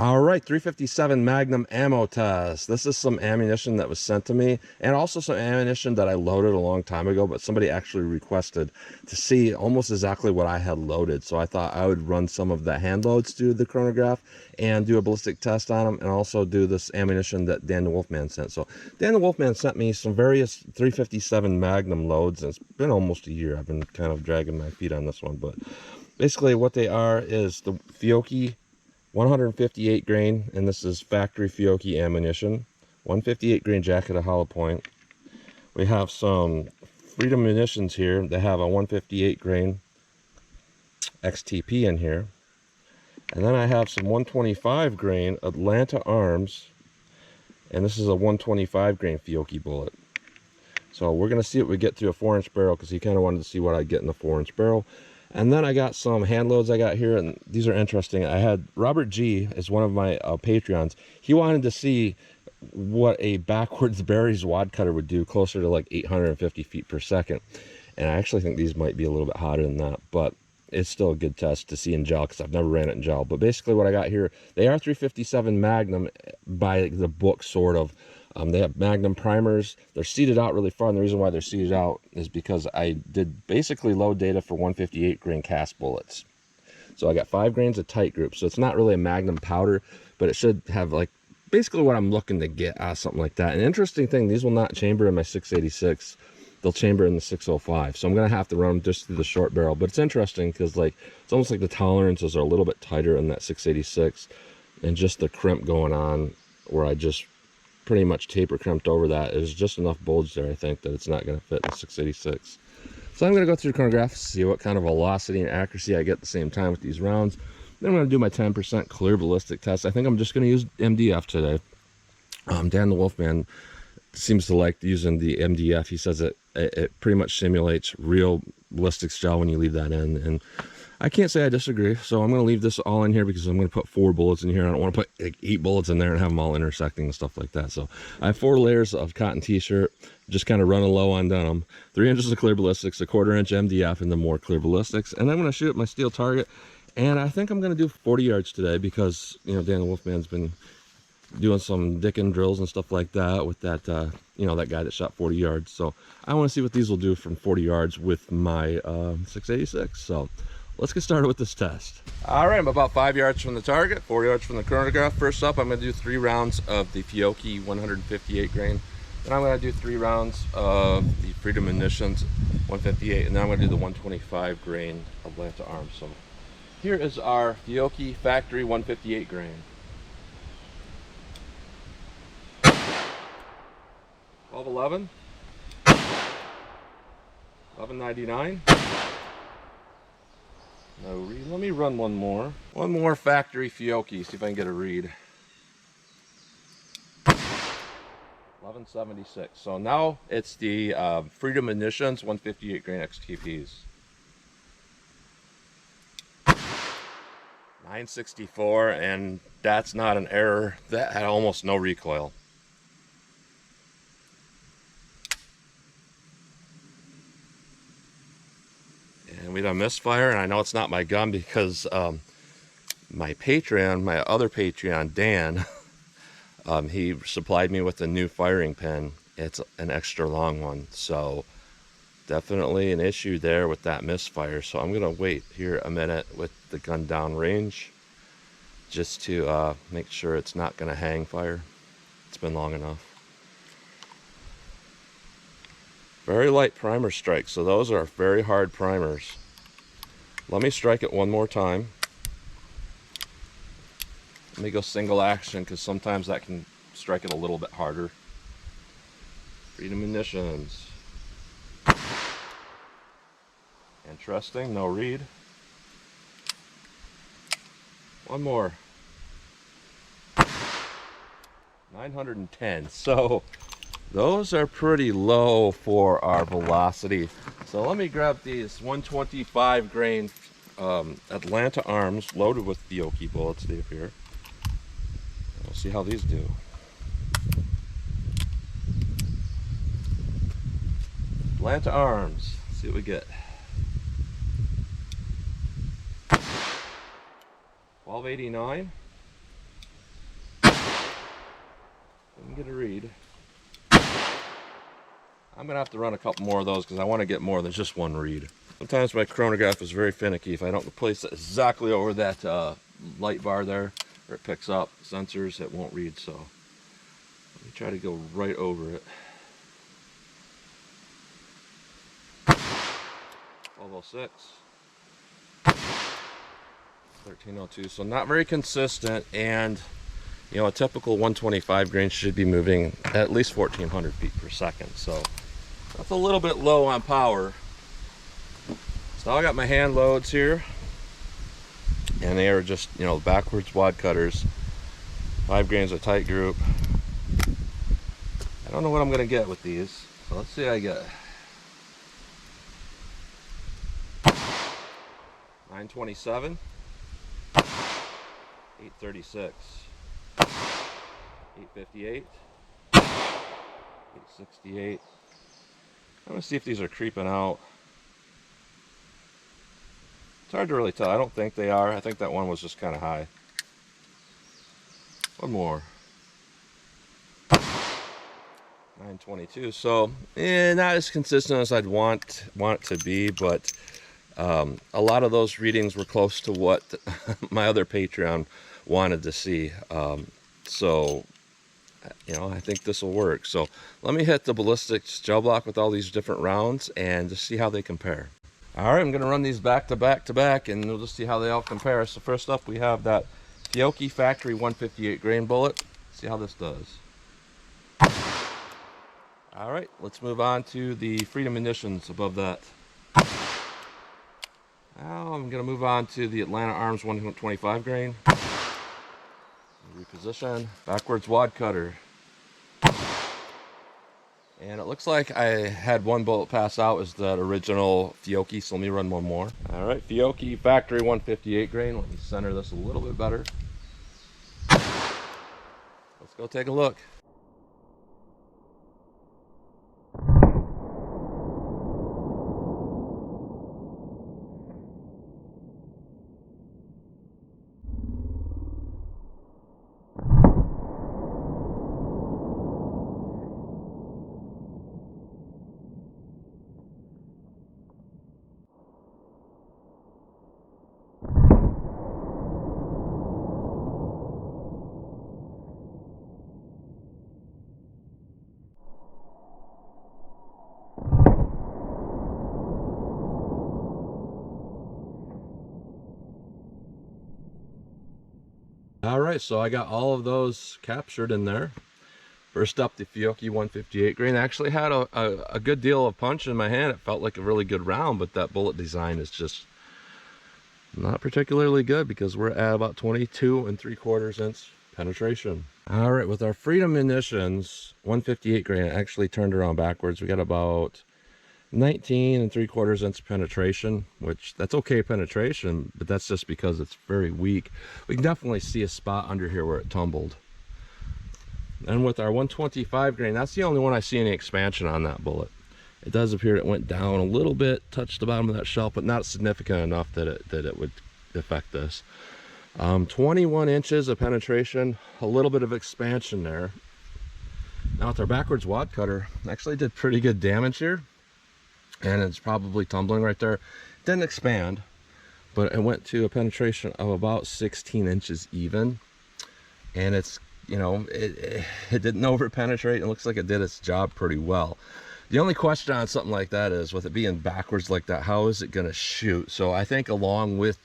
All right, 357 Magnum ammo test. This is some ammunition that was sent to me, and also some ammunition that I loaded a long time ago, but somebody actually requested to see almost exactly what I had loaded. So I thought I would run some of the hand loads through the chronograph and do a ballistic test on them, and also do this ammunition that Dan the Wolfman sent. So Dan the Wolfman sent me some various 357 Magnum loads, and it's been almost a year. I've been kind of dragging my feet on this one, but basically what they are is the Fiocchi 158 grain, and this is factory Fiocchi ammunition. 158 grain jacket of hollow point. We have some Freedom munitions here. They have a 158 grain XTP in here. And then I have some 125 grain Atlanta Arms, and this is a 125 grain Fiocchi bullet. So we're going to see what we get through a 4-inch barrel, because he kind of wanted to see what I get in the 4-inch barrel. And then I got some hand loads I got here, and these are interesting. I had Robert G as one of my Patreons. He wanted to see what a backwards berries wad cutter would do closer to like 850 feet per second. And I actually think these might be a little bit hotter than that, but it's still a good test to see in gel, because I've never ran it in gel. But basically what I got here, they are 357 Magnum by the book, sort of. They have Magnum primers. They're seeded out really far, and the reason why they're seeded out is because I did basically load data for 158 grain cast bullets. So I got 5 grains of tight group. So it's not really a Magnum powder, but it should have like basically what I'm looking to get out of something like that. An interesting thing, these will not chamber in my 686. They'll chamber in the 605. So I'm going to have to run them just through the short barrel. But it's interesting because like it's almost like the tolerances are a little bit tighter in that 686, and just the crimp going on where I just pretty much taper crimped over that is just enough bulge there, I think, that it's not going to fit in the 686. So I'm going to go through the chronograph, see what kind of velocity and accuracy I get at the same time with these rounds. Then I'm going to do my 10% clear ballistic test. I think I'm just going to use MDF today. Dan the Wolfman seems to like using the MDF. He says it pretty much simulates real ballistics gel when you leave that in, and I can't say I disagree. So I'm going to leave this all in here because I'm going to put 4 bullets in here. I don't want to put like 8 bullets in there and have them all intersecting and stuff like that. So I have 4 layers of cotton t-shirt, just kind of running low on denim, 3 inches of clear ballistics, a 1/4 inch MDF, and then more clear ballistics. And I'm going to shoot at my steel target. And I think I'm going to do 40 yards today because, you know, Dan the Wolfman's been doing some dickin' drills and stuff like that with that, you know, that guy that shot 40 yards. So I want to see what these will do from 40 yards with my 686. So let's get started with this test. All right, I'm about 5 yards from the target, 4 yards from the chronograph. First up, I'm going to do 3 rounds of the Fiocchi 158 grain. Then I'm going to do 3 rounds of the Freedom Munitions 158, and then I'm going to do the 125 grain Atlanta Arms. So here is our Fiocchi factory 158 grain. 1211, 1199. No read. Let me run one more. One more factory Fiocchi, see if I can get a read. 1176. So now it's the Freedom Munitions 158 grain XTPs. 964, and that's not an error. That had almost no recoil. And we had a misfire, and I know it's not my gun because my Patreon, my other Patreon, Dan, he supplied me with a new firing pin. It's an extra long one, so definitely an issue there with that misfire. So I'm gonna wait here a minute with the gun down range just to make sure it's not gonna hang fire. It's been long enough. Very light primer strike, so those are very hard primers. Let me strike it one more time. Let me go single action because sometimes that can strike it a little bit harder. Freedom Munitions. Interesting, no read. One more. 910. So those are pretty low for our velocity. So let me grab these 125 grain Atlanta Arms loaded with Fiocchi bullets here. We'll see how these do. Atlanta Arms. Let's see what we get. 1289. I'm gonna have to run a couple more of those because I want to get more than just one read. Sometimes my chronograph is very finicky. If I don't place it exactly over that light bar there, where it picks up sensors, it won't read. So let me try to go right over it. 1206, 1302. So not very consistent, and you know, a typical 125 grain should be moving at least 1400 feet per second. So that's a little bit low on power. So I got my hand loads here, and they are just, you know, backwards wad cutters, 5 grains of tight group. I don't know what I'm gonna get with these, so let's see what I get. 927, 836, 858, 868. I'm gonna see if these are creeping out. It's hard to really tell. I don't think they are. I think that one was just kind of high. One more. 922. So, not as consistent as I'd want it to be, but a lot of those readings were close to what my other Patreon wanted to see. So, you know, I think this will work. So let me hit the ballistics gel block with all these different rounds and just see how they compare. All right, I'm going to run these back to back to back, and we'll just see how they all compare. So first up, we have that Fiocchi Factory 158 grain bullet. See how this does. All right, let's move on to the Freedom Munitions above that. Now I'm going to move on to the Atlanta Arms 125 grain. Reposition, backwards wad cutter. And it looks like I had one bullet pass out as that original Fiocchi, so let me run one more. All right, Fiocchi Factory 158 grain. Let me center this a little bit better. Let's go take a look. All right, so I got all of those captured in there. First up, the Fiocchi 158 grain. I actually had a good deal of punch in my hand. It felt like a really good round, but that bullet design is just not particularly good because we're at about 22 3/4 inch penetration. All right, with our Freedom Munitions 158 grain, I actually turned around backwards. We got about 19 3/4 inch penetration, which that's okay penetration, but that's just because it's very weak. We can definitely see a spot under here where it tumbled. And with our 125 grain, that's the only one I see any expansion on that bullet. It does appear it went down a little bit, touched the bottom of that shelf, but not significant enough that it would affect this. 21 inches of penetration, a little bit of expansion there. Now with our backwards wad cutter, actually did pretty good damage here. And it's probably tumbling right there. Didn't expand, but it went to a penetration of about 16 inches even. And it's, you know, it didn't over penetrate. It looks like it did its job pretty well. The only question on something like that is, with it being backwards like that, how is it going to shoot? So I think along with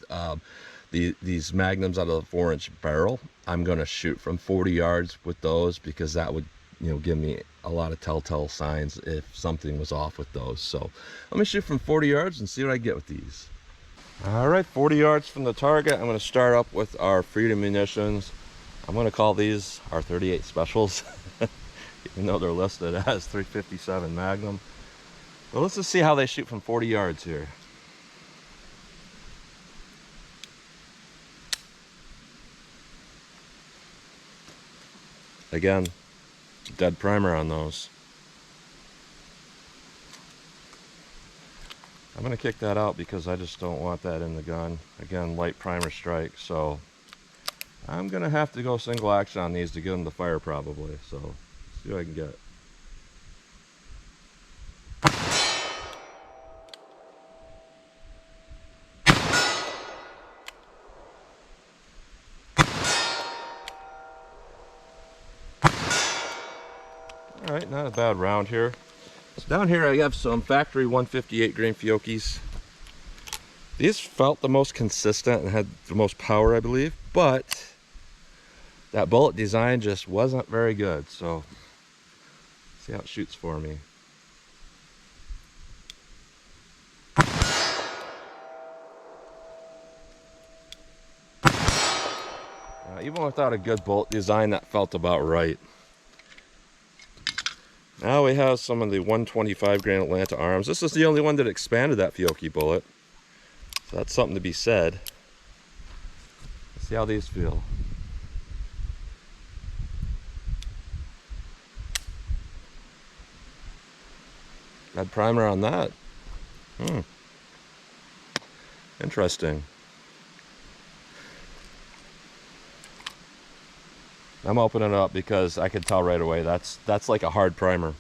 these Magnums out of the 4-inch barrel, I'm going to shoot from 40 yards with those, because that would, you know, give me a lot of telltale signs if something was off with those. So let me shoot from 40 yards and see what I get with these. All right, 40 yards from the target, I'm going to start up with our Freedom Munitions. I'm going to call these our 38 specials, even though they're listed as 357 Magnum. But let's just see how they shoot from 40 yards here. Again, dead primer on those. I'm going to kick that out because I just don't want that in the gun. Again, light primer strike, so I'm going to have to go single action on these to get them to fire probably. So, see what I can get. All right, not a bad round here. So down here I have some factory 158 grain Fiocchis. These felt the most consistent and had the most power, I believe, but that bullet design just wasn't very good. So see how it shoots for me. Even without a good bolt design, that felt about right. Now we have some of the 125 grain Atlanta arms. This is the only one that expanded that Fiocchi bullet, so that's something to be said. Let's see how these feel. Red primer on that. Interesting. I'm opening it up because I could tell right away that's like a hard primer.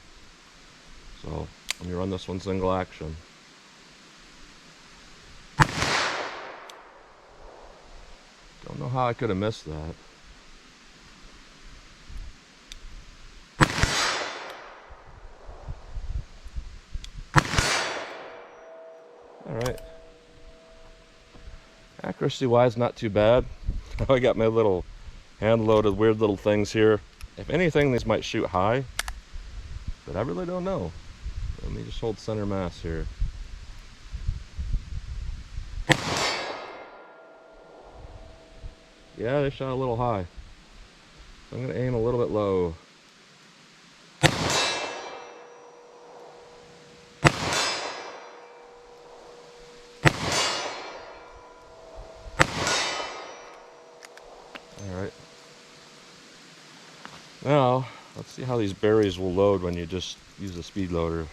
So let me run this one single action. Don't know how I could have missed that. All right. Accuracy wise, not too bad. I got my little hand-loaded weird little things here. If anything, these might shoot high, but I really don't know. Let me just hold center mass here. Yeah, they shot a little high. So I'm going to aim a little bit low. Alright. Now, let's see how these berries will load when you just use a speed loader.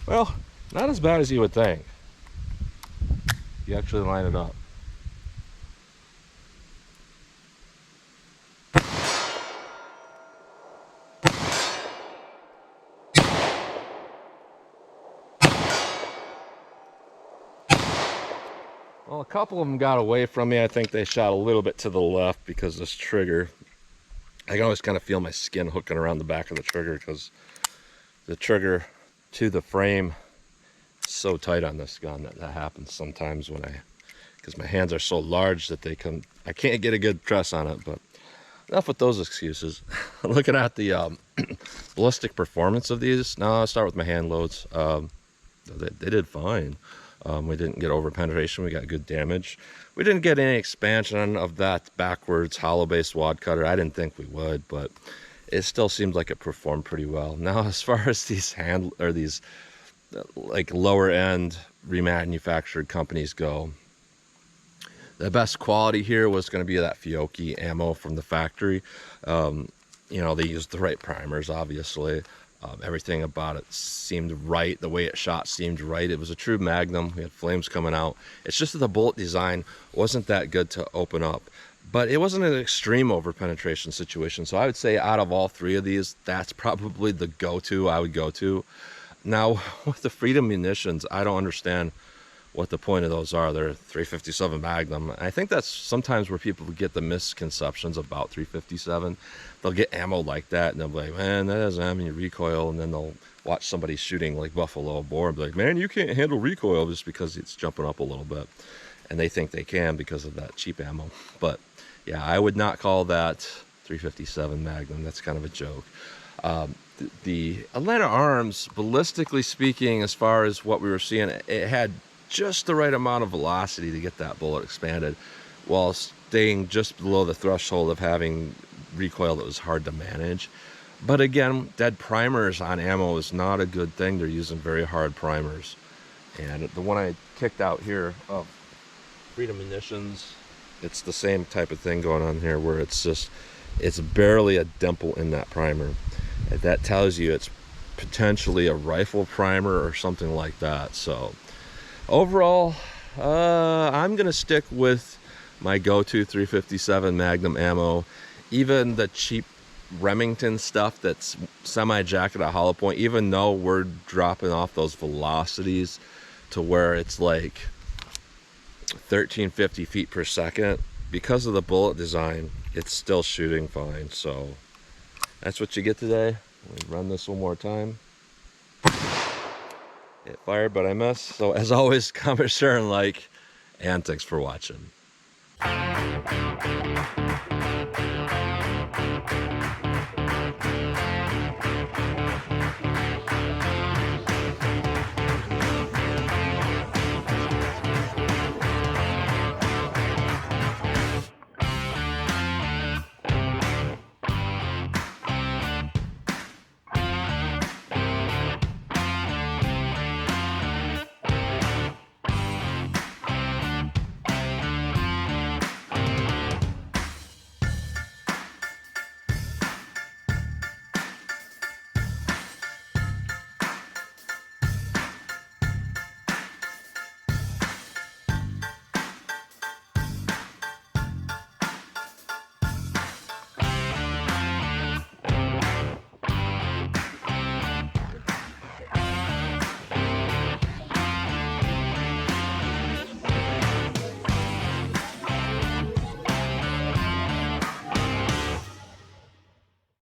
Well, not as bad as you would think. You actually line it up. Well, a couple of them got away from me. I think they shot a little bit to the left because of this trigger. I can always kind of feel my skin hooking around the back of the trigger because the trigger to the frame is so tight on this gun that happens sometimes when because my hands are so large that I can't get a good press on it. But enough with those excuses. Looking at the ballistic performance of these, now I'll start with my hand loads. They did fine. We didn't get over penetration. We got good damage. We didn't get any expansion of that backwards hollow base wad cutter. I didn't think we would, but it still seemed like it performed pretty well. Now, as far as these like lower end remanufactured companies go, the best quality here was going to be that Fiocchi ammo from the factory. You know, they used the right primers, obviously. Everything about it seemed right. The way it shot seemed right. It was a true Magnum. We had flames coming out. It's just that the bullet design wasn't that good to open up. But it wasn't an extreme over penetration situation. So I would say out of all three of these, that's probably the go-to I would go to. Now, with the Freedom munitions, I don't understand what the point of those are. They're 357 Magnum. I think that's sometimes where people get the misconceptions about 357. They'll get ammo like that and they'll be like, man, that doesn't have any recoil. And then they'll watch somebody shooting like Buffalo Boar and be like, man, you can't handle recoil just because it's jumping up a little bit. And they think they can because of that cheap ammo. But yeah, I would not call that 357 Magnum. That's kind of a joke. The Atlanta Arms, ballistically speaking, as far as what we were seeing, it had just the right amount of velocity to get that bullet expanded while staying just below the threshold of having recoil that was hard to manage. But again, dead primers on ammo is not a good thing. They're using very hard primers. And the one I kicked out here of Freedom Munitions, it's the same type of thing going on here where it's barely a dimple in that primer. And that tells you it's potentially a rifle primer or something like that. So overall, I'm gonna stick with my go-to 357 Magnum ammo. Even the cheap Remington stuff that's semi-jacket at hollow point, even though we're dropping off those velocities to where it's like 1350 feet per second, because of the bullet design, it's still shooting fine. So that's what you get today. Let me run this one more time. It fired, but I missed. So as always, comment, share, and like, and thanks for watching.